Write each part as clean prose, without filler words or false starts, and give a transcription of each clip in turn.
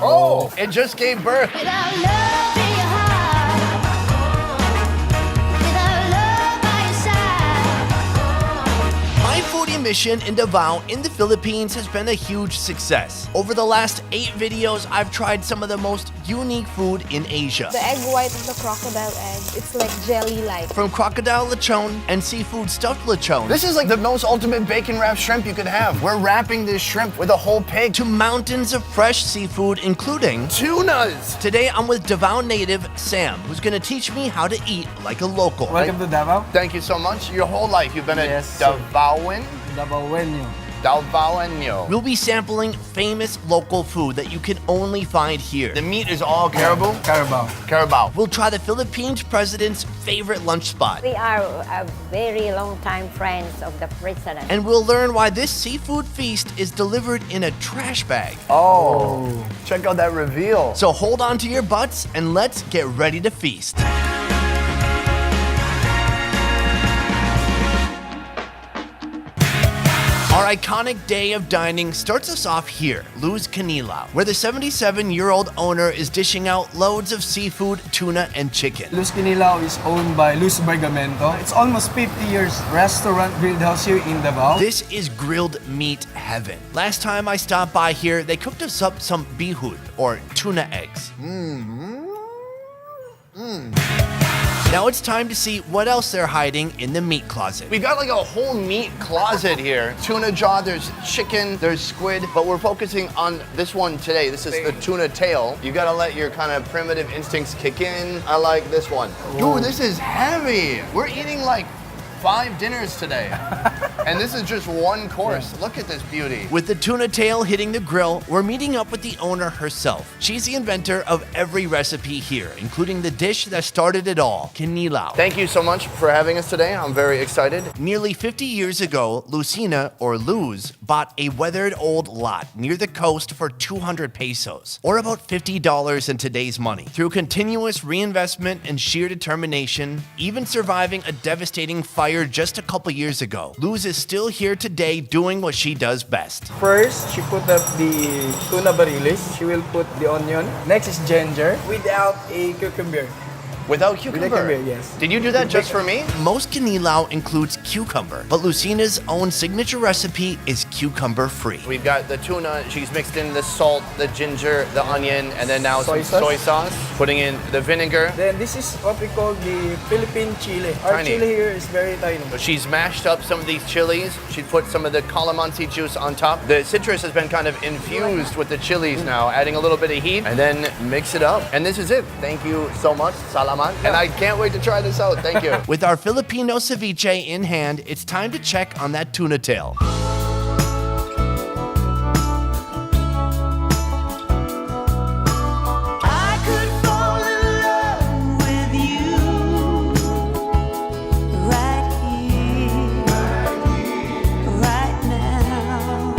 Oh, it just gave birth. Without love in your heart, without love by your side. My foodie mission in Davao in the Philippines has been a huge success. Over the last 8 videos, I've tried some of the most unique food in Asia. The egg white of the crocodile egg, it's like jelly-like. From crocodile lechon and seafood stuffed lechon. This is like the most ultimate bacon wrapped shrimp you could have. We're wrapping this shrimp with a whole pig. To mountains of fresh seafood, including Tunas. Today, I'm with Davao native Sam, who's gonna teach me how to eat like a local. Welcome to Davao. Thank you so much. Your whole life you've been a Yes, sir. Davawenyo. Davawenyo. We'll be sampling famous local food that you can only find here. The meat is all caribou? Carabao. Carabao. We'll try the Philippines president's favorite lunch spot. We are a very long time friends of the president. And we'll learn why this seafood feast is delivered in a trash bag. Oh, check out that reveal. So hold on to your butts and let's get ready to feast. Our iconic day of dining starts us off here, Luz Kinilaw, where the 77-year-old owner is dishing out loads of seafood, tuna, and chicken. Luz Kinilaw is owned by Luz Bergamento. It's almost 50 years restaurant grilled house here in Davao. This is grilled meat heaven. Last time I stopped by here, they cooked us up some bihud, or tuna eggs. Now it's time to see what else they're hiding in the meat closet. We've got like a whole meat closet here. Tuna jaw, there's chicken, there's squid, but we're focusing on this one today. This is the tuna tail. You gotta let your kind of primitive instincts kick in. I like this one. Ooh, this is heavy. We're eating like 5 dinners today. And this is just one course. Look at this beauty. With the tuna tail hitting the grill, we're meeting up with the owner herself. She's the inventor of every recipe here, including the dish that started it all, Kinilaw. Thank you so much for having us today. I'm very excited. Nearly 50 years ago, Lucina, or Luz, bought a weathered old lot near the coast for 200 pesos, or about $50 in today's money. Through continuous reinvestment and sheer determination, even surviving a devastating fire just a couple years ago, Luz is still here today doing what she does best. First, she put up the tuna bariles. She will put the onion. Next is ginger without a cucumber. Without cucumber? With a cucumber, yes. Did you do that just for me? Most Kinilaw includes cucumber, but Lucina's own signature recipe is cucumber-free. We've got the tuna, she's mixed in the salt, the ginger, the onion, and then now some soy sauce. Putting in the vinegar. Then this is what we call the Philippine chili. Our Tiny. chili here is very tiny. She's mashed up some of these chilies. She put some of the calamansi juice on top. The citrus has been kind of infused with the chilies now, adding a little bit of heat, and then mix it up. And this is it. Thank you so much, Salamat. And I can't wait to try this out. Thank you. With our Filipino ceviche in hand, it's time to check on that tuna tail. I could fall in love with you right here, right now.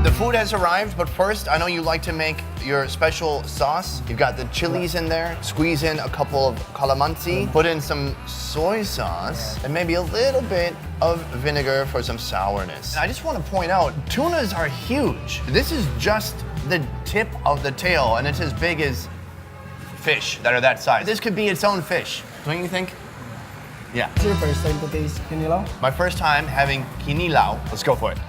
The food has arrived, but first, I know you like to make your special sauce. You've got the chilies in there. Squeeze in a couple of calamansi. Put in some soy sauce and maybe a little bit of vinegar for some sourness. And I just want to point out, tunas are huge. This is just the tip of the tail, and it's as big as fish that are that size. This could be its own fish, don't you think? Yeah. It's your first time to taste Kinilaw? My first time having kinilaw. Let's go for it.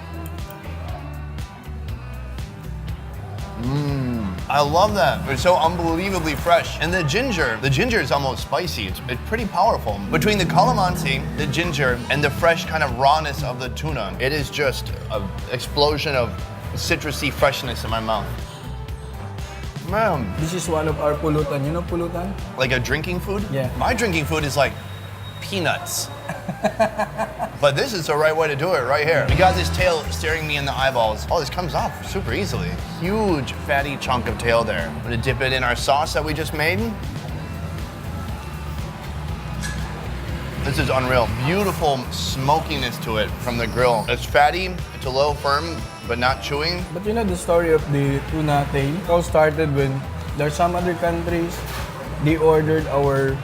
I love that. It's so unbelievably fresh. And the ginger is almost spicy. It's pretty powerful. Between the calamansi, the ginger, and the fresh kind of rawness of the tuna, it is just an explosion of citrusy freshness in my mouth. Man, This is one of our pulutan. You know pulutan? like a drinking food? Yeah. My drinking food is like peanuts. But this is the right way to do it right here. We got this tail staring me in the eyeballs. Oh, this comes off super easily. Huge fatty chunk of tail there. I'm gonna dip it in our sauce that we just made. This is unreal. Beautiful smokiness to it from the grill. It's fatty, it's a little firm, but not chewing. But you know the story of the tuna tail? It all started when there's some other countries, they ordered our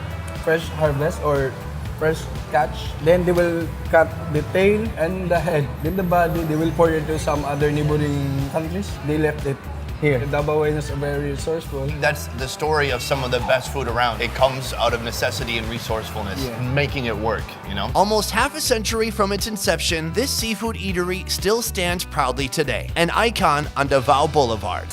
fresh harvest or fresh catch. Then they will cut the tail and the head. Then the body, they will pour it to some other neighboring countries. They left it here. The Davawenyos are very resourceful. That's the story of some of the best food around. It comes out of necessity and resourcefulness, making it work, you know? Almost half a century from its inception, this seafood eatery still stands proudly today, an icon on Davao Boulevard.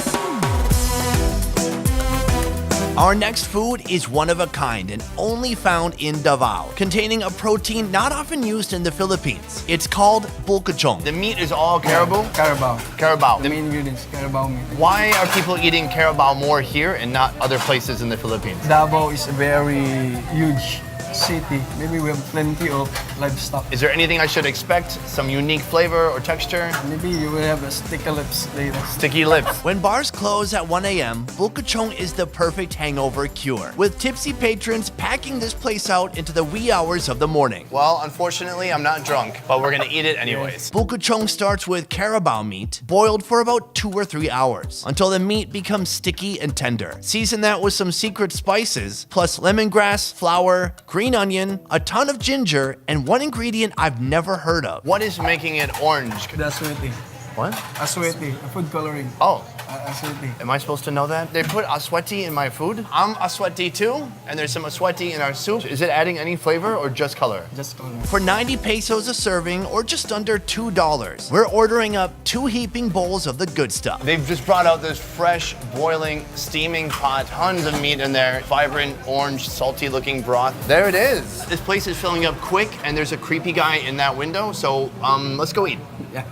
Our next food is one of a kind and only found in Davao, containing a protein not often used in the Philippines. It's called Bulcachong. The meat is all caribou? Carabao. Carabao. The main ingredients, carabao meat. Why are people eating carabao more here and not other places in the Philippines? Davao is a very huge city. Maybe we have plenty of livestock. Is there anything I should expect? Some unique flavor or texture? Maybe you will have a sticky lips later. Sticky lips. When bars close at 1 a.m., Bulcachong is the perfect hangover cure, with tipsy patrons packing this place out into the wee hours of the morning. Well, unfortunately, I'm not drunk, but we're gonna eat it anyways. Bulcachong starts with carabao meat, boiled for about 2 or 3 hours, until the meat becomes sticky and tender. Season that with some secret spices, plus lemongrass, flour, green onion, a ton of ginger, and one ingredient I've never heard of. What is making it orange? The asweti. What? Asweti, a food coloring. Oh, Asweti. am I supposed to know that? They put asweti in my food? I'm asweti too, and there's some asweti in our soup. Is it adding any flavor or just color? Just coloring. For 90 pesos a serving, or just under $2, we're ordering up 2 heaping bowls of the good stuff. They've just brought out this fresh, boiling, steaming pot. Tons of meat in there. Vibrant, orange, salty looking broth. There it is. This place is filling up quick, and there's a creepy guy in that window, so let's go eat. Yeah.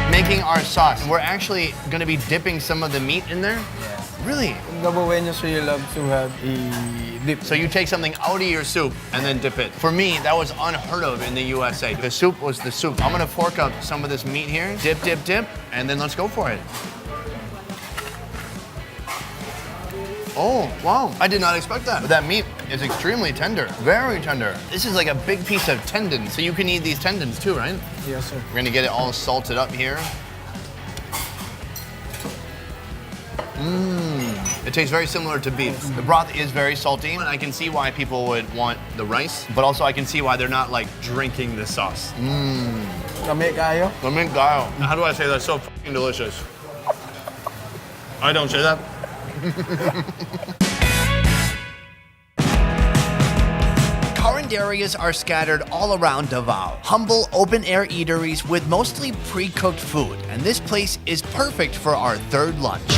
Making our sauce. We're actually gonna be dipping some of the meat in there? Really? Davawenyos really love to have a dip. So you take something out of your soup and then dip it. For me, that was unheard of in the USA. The soup was the soup. I'm gonna fork up some of this meat here, dip, dip, dip, and then let's go for it. Oh, wow. I did not expect that. But that meat is extremely tender, very tender. This is like a big piece of tendon, so you can eat these tendons too, right? Yes, sir. We're gonna get it all salted up here. It tastes very similar to beef. The broth is very salty, and I can see why people would want the rice, but also I can see why they're not like drinking the sauce. Kami kayo. Lamig kayo. How do I say that? So fucking delicious. I don't say that. Carinderias are scattered all around Davao. Humble, open-air eateries with mostly pre-cooked food, and this place is perfect for our third lunch.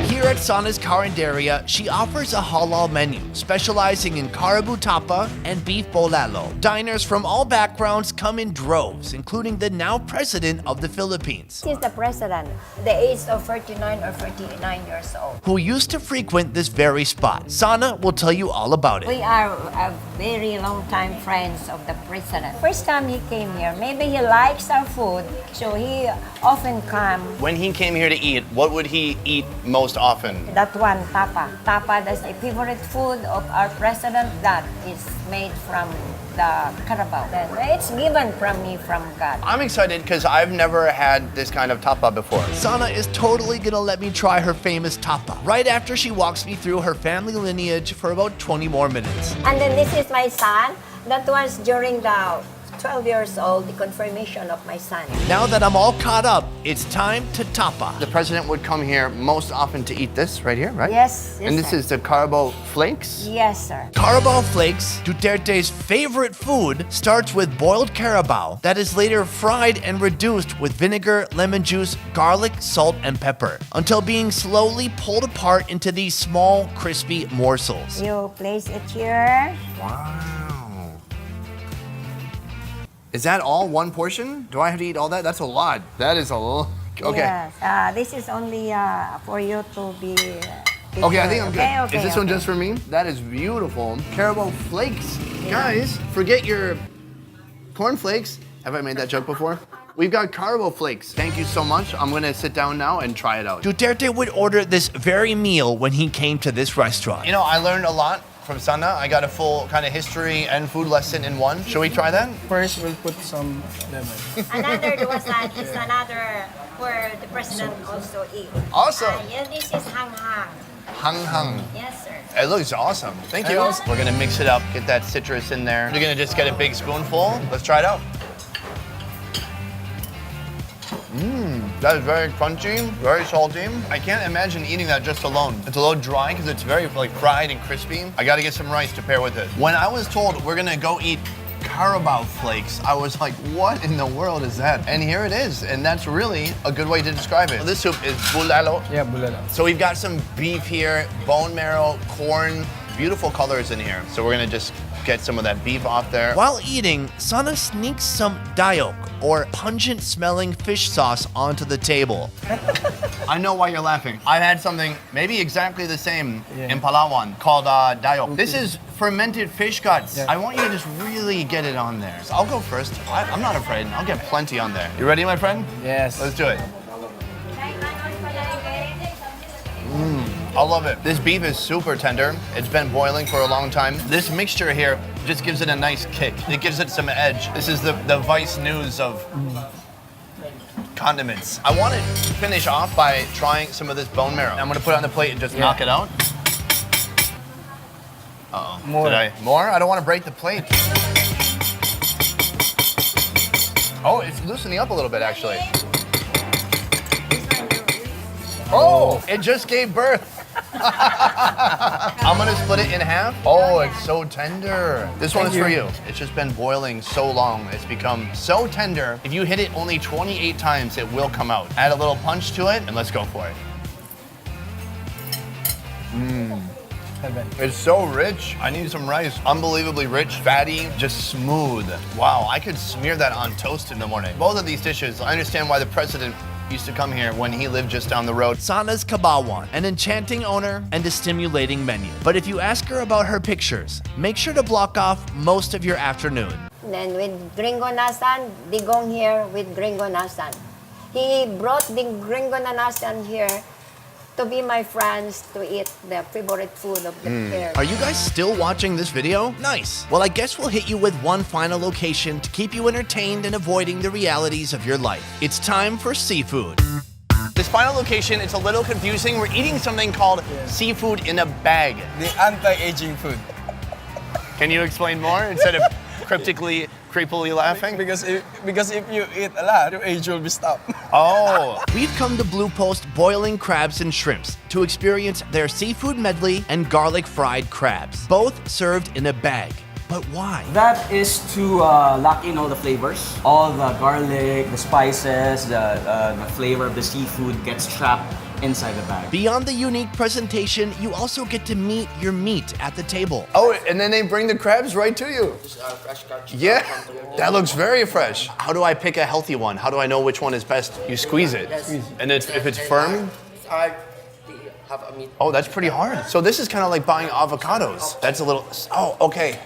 Here at Sana's Carinderia, she offers a halal menu, specializing in caribou tapa and beef bolalo. Diners from all backgrounds come in droves, including the now president of the Philippines, He's the president, the age of 39 or 49 years old. who used to frequent this very spot. Sana will tell you all about it. We are a very long time friends of the president. First time he came here, maybe he likes our food, so he often come. When he came here to eat, what would he eat most often? That one, tapa. Tapa, that's a favorite food of our president that is made from the carabao. Then it's given from me, from God. I'm excited because I've never had this kind of tapa before. Sana is totally gonna let me try her famous tapa right after she walks me through her family lineage for about 20 more minutes. And then this is my son. That was during the 12 years old, the confirmation of my son. Now that I'm all caught up, it's time to tapa. The president would come here most often to eat this right here, right? Yes, yes, And this sir. is the carabao flakes? Yes, sir. Carabao flakes, Duterte's favorite food, starts with boiled carabao that is later fried and reduced with vinegar, lemon juice, garlic, salt, and pepper until being slowly pulled apart into these small, crispy morsels. You place it here. Wow. Is that all one portion? Do I have to eat all that? That's a lot. That is a lot. Okay. Yes. This is only for you to be. Okay, I think I'm good. Okay, Is this one just for me? That is beautiful. Carabao flakes. Guys, forget your cornflakes. Have I made that joke before? We've got carabao flakes. Thank you so much. I'm gonna sit down now and try it out. Duterte would order this very meal when he came to this restaurant. You know, I learned a lot from Sana. I got a full kind of history and food lesson in one. Should we try that? First, we'll put some lemon. Another dosan is another where the president also eat. Awesome. Yeah, this is hang-hang. Hang hang. Yes, sir. It looks awesome. Thank you. We're gonna mix it up, get that citrus in there. You're gonna just get a big spoonful. Let's try it out. That is very crunchy, very salty. I can't imagine eating that just alone. It's a little dry because it's very like fried and crispy. I gotta get some rice to pair with it. When I was told we're gonna go eat carabao flakes, I was like, what in the world is that? And here it is, and that's really a good way to describe it. This soup is bulalo. Yeah, bulalo. So we've got some beef here, bone marrow, corn, beautiful colors in here. So we're gonna just get some of that beef off there. While eating, Sana sneaks some dayok, or pungent-smelling fish sauce, onto the table. I know why you're laughing. I've had something maybe exactly the same Yeah. in Palawan called dayok. This is fermented fish guts. Yeah. I want you to just really get it on there. So I'll go first. I'm not afraid. I'll get plenty on there. You ready, my friend? Yes. Let's do it. I love it. This beef is super tender. It's been boiling for a long time. This mixture here just gives it a nice kick. It gives it some edge. This is the Vice News of condiments. I want to finish off by trying some of this bone marrow. I'm gonna put it on the plate and just knock it out. Uh-oh. More. Did I? More? I don't want to break the plate. Oh, it's loosening up a little bit, actually. Oh, it just gave birth. I'm gonna split it in half. Oh, it's so tender. This one is for you. It's just been boiling so long. It's become so tender. If you hit it only 28 times, it will come out. Add a little punch to it, and let's go for it. Heaven. It's so rich. I need some rice. Unbelievably rich, fatty, just smooth. Wow, I could smear that on toast in the morning. Both of these dishes, I understand why the president used to come here when he lived just down the road. Sana's Kabawan, an enchanting owner and a stimulating menu. But if you ask her about her pictures, make sure to block off most of your afternoon. Then with Gringo Nasan, Digong here with Gringo Nasan. He brought the Gringo Nasan here to be my friends to eat the favorite food of the pair. Are you guys still watching this video? Nice. Well, I guess we'll hit you with one final location to keep you entertained and avoiding the realities of your life. It's time for seafood. This final location, it's a little confusing. We're eating something called seafood in a bag. The anti-aging food. Can you explain more instead of cryptically, creepily laughing? Because if you eat a lot, your age will be stopped. Oh. We've come to Blue Post Boiling Crabs and Shrimps to experience their seafood medley and garlic fried crabs, both served in a bag. But why? That is to lock in all the flavors. All the garlic, the spices, the flavor of the seafood gets trapped inside the bag. Beyond the unique presentation, you also get to meet your meat at the table. Oh, and then they bring the crabs right to you. Yeah, that looks very fresh. How do I pick a healthy one? How do I know which one is best? You squeeze it. And if it's firm? Oh, that's pretty hard. So this is kind of like buying avocados. That's a little, oh, okay.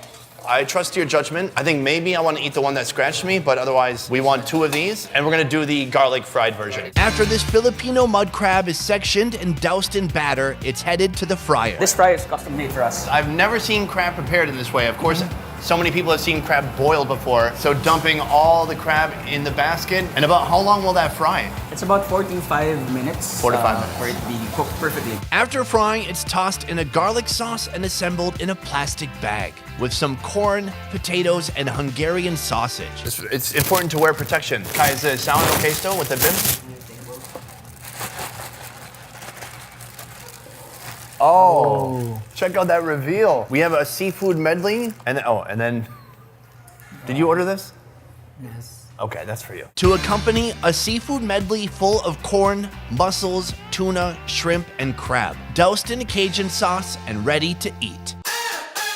I trust your judgment. I think maybe I want to eat the one that scratched me, but otherwise we want two of these, and we're gonna do the garlic fried version. After this Filipino mud crab is sectioned and doused in batter, it's headed to the fryer. This fry is custom made for us. I've never seen crab prepared in this way. Of course, so many people have seen crab boiled before. So dumping all the crab in the basket, and about how long will that fry? It's about 4 to 5 minutes. 4 to 5 minutes. For it to be cooked perfectly. After frying, it's tossed in a garlic sauce and assembled in a plastic bag with some corn, potatoes, and Hungarian sausage. It's important to wear protection. Kai, is the sound okay still with the bib? Oh, check out that reveal. We have a seafood medley, and then, did you order this? Yes. Okay, that's for you. To accompany a seafood medley full of corn, mussels, tuna, shrimp, and crab, doused in a Cajun sauce and ready to eat.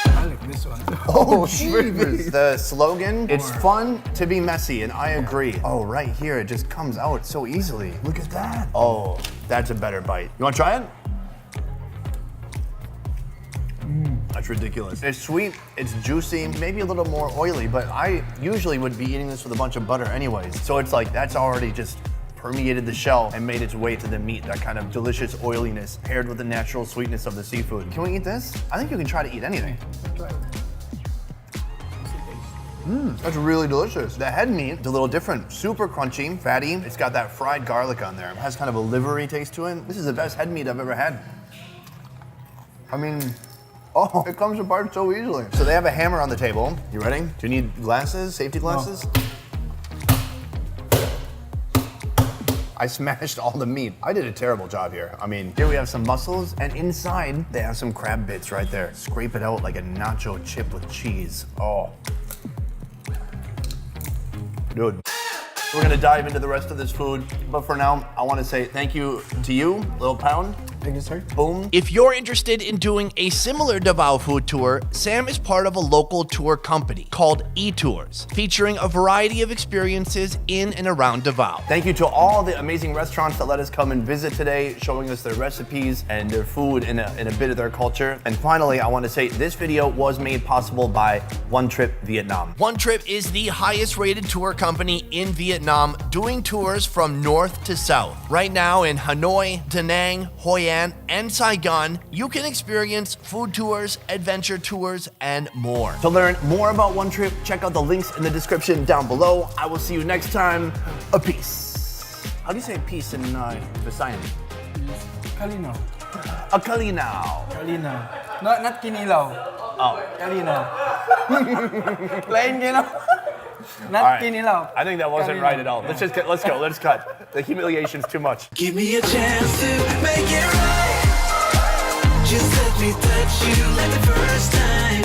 I like this one. Oh, jeez. The slogan, it's fun to be messy, and I agree. Oh, right here, it just comes out so easily. Look at that. Oh, that's a better bite. You wanna try it? That's ridiculous. It's sweet, it's juicy, maybe a little more oily, but I usually would be eating this with a bunch of butter anyways. So it's like, that's already just permeated the shell and made its way to the meat. That kind of delicious oiliness paired with the natural sweetness of the seafood. Can we eat this? I think you can try to eat anything. That's really delicious. The head meat is a little different. Super crunchy, fatty. It's got that fried garlic on there. It has kind of a livery taste to it. This is the best head meat I've ever had. I mean, oh, it comes apart so easily. So they have a hammer on the table. You ready? Do you need glasses, safety glasses? I smashed all the meat. I did a terrible job here. I mean, here we have some mussels, and inside they have some crab bits right there. Scrape it out like a nacho chip with cheese. Oh. Dude. We're gonna dive into the rest of this food, but for now, I wanna say thank you to you, Little Pound. Thank you, sir. Boom. If you're interested in doing a similar Davao food tour, Sam is part of a local tour company called eTours, featuring a variety of experiences in and around Davao. Thank you to all the amazing restaurants that let us come and visit today, showing us their recipes and their food and a bit of their culture. And finally, I want to say this video was made possible by Onetrip Vietnam. Onetrip is the highest rated tour company in Vietnam, doing tours from north to south. Right now in Hanoi, Da Nang, Hoi An, and Saigon, you can experience food tours, adventure tours, and more. To learn more about Onetrip, check out the links in the description down below. I will see you next time. A peace. How do you say peace in Visayan? Kalinaw. A kalinaw. Kalinaw. No, not Kinilaw. Oh. Kalinaw. Plain Kinilaw. Not All right. Kinilaw. I think that wasn't right at all. Let's go. Let's cut. The humiliation's too much. Give me a chance to make it right. Just let me touch you like the first time.